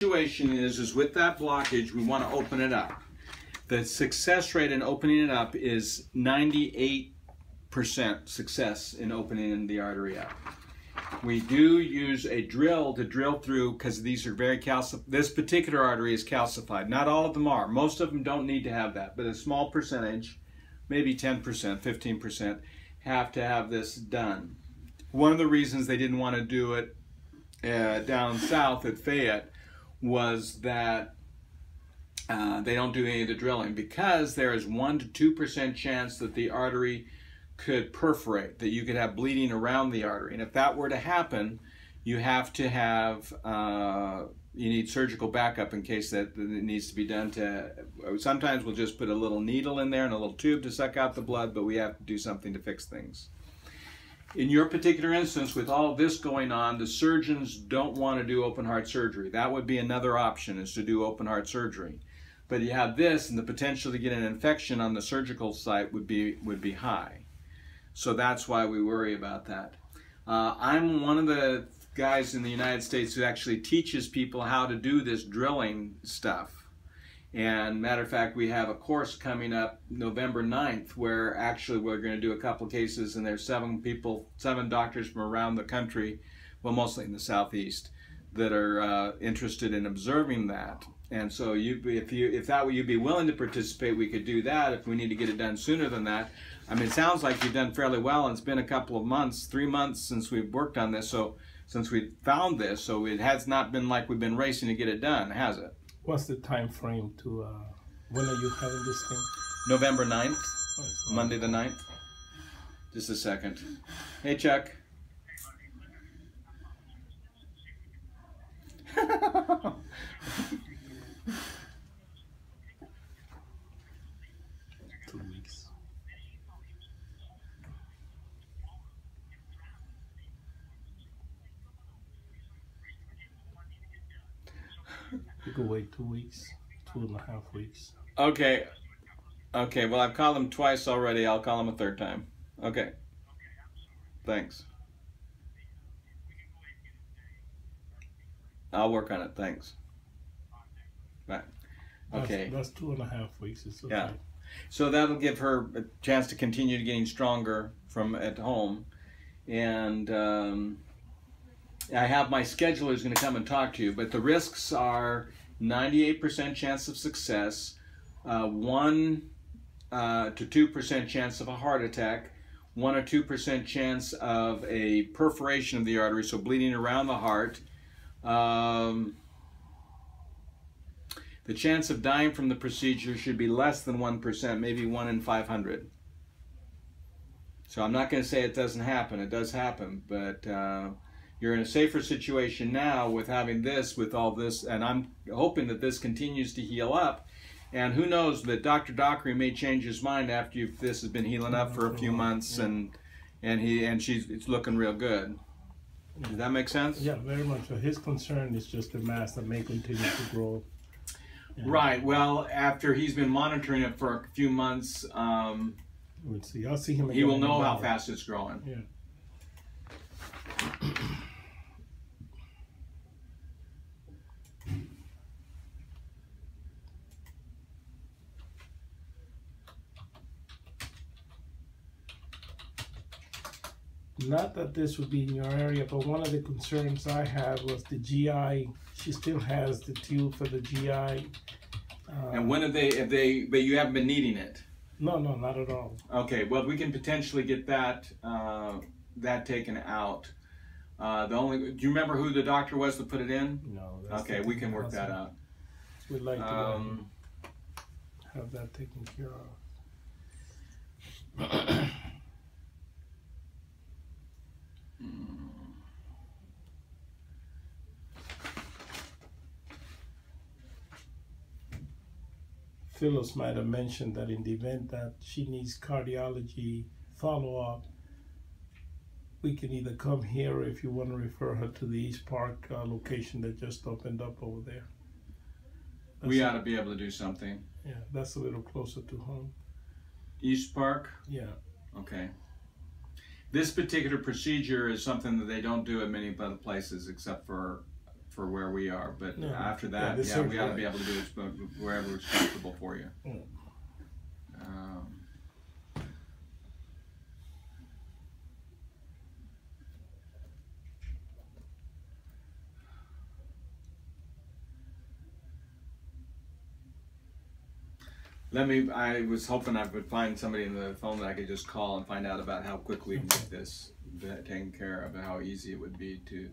Situation is with that blockage, we want to open it up. The success rate in opening it up is 98% success in opening the artery up. We do use a drill to drill through because these are very calcified. This particular artery is calcified. Not all of them are. Most of them don't need to have that, but a small percentage, maybe 10%, 15%, have to have this done. One of the reasons they didn't want to do it down south at Fayette was that they don't do any of the drilling because there is 1 to 2% chance that the artery could perforate, that you could have bleeding around the artery. And if that were to happen, you have to have, you need surgical backup in case that it needs to be done to, sometimes we'll just put a little needle in there and a little tube to suck out the blood, but we have to do something to fix things. In your particular instance, with all this going on, the surgeons don't want to do open heart surgery. That would be another option, is to do open heart surgery. But you have this, and the potential to get an infection on the surgical site would be high. So that's why we worry about that. I'm one of the guys in the United States who actually teaches people how to do this drilling stuff. And matter of fact, we have a course coming up November 9th where actually we're going to do a couple of cases, and there's 7 doctors from around the country, well, mostly in the Southeast, that are interested in observing that. And so if that way you'd be willing to participate, we could do that. If we need to get it done sooner than that. I mean, it sounds like you've done fairly well, and it's been a couple of months, 3 months since we've worked on this, so since we found this, so it has not been like we've been racing to get it done, has it? What's the time frame to, when are you having this thing? November 9th, Monday the 9th. Just a second. Hey, Chuck. You could wait 2 weeks, 2.5 weeks. Okay. Okay, well, I've called him twice already. I'll call him a third time. Okay. Thanks. I'll work on it. Thanks. Bye. Okay. That's 2.5 weeks. It's okay. Yeah. So that'll give her a chance to continue getting stronger from at home. And I have my scheduler who's going to come and talk to you, but the risks are 98% chance of success, 1 to 2% chance of a heart attack, 1 or 2% chance of a perforation of the artery, so bleeding around the heart. The chance of dying from the procedure should be less than 1%, maybe 1 in 500. So I'm not going to say it doesn't happen. It does happen, but you're in a safer situation now with having this, with all this, and I'm hoping that this continues to heal up. And who knows, that Dr. Dockery may change his mind after this has been healing up for a few months, and it's looking real good. Does that make sense? Yeah, very much. So his concern is just the mass that may continue to grow. Yeah. Right. Well, after he's been monitoring it for a few months, we'll see. I'll see him again. He will know how fast it's growing. Yeah. Not that this would be in your area, but one of the concerns I had was the GI. She still has the tube for the GI. And when have they, but you haven't been needing it? No, not at all. Okay, well, we can potentially get that that taken out. Do you remember who the doctor was that put it in? No. Okay, we can work that out. We'd like to have that taken care of. Phyllis might have mentioned that in the event that she needs cardiology follow-up, we can either come here, or if you want to refer her to the East Park location that just opened up over there. We ought to be able to do something. Yeah, that's a little closer to home. East Park? Yeah. Okay. This particular procedure is something that they don't do at many other places except for for where we are. But No. after Yeah, that, this we seems got to right. be able to do it wherever it's comfortable for you. Mm. I was hoping I would find somebody in the phone that I could just call and find out about how quickly we can get this taken care of and how easy it would be to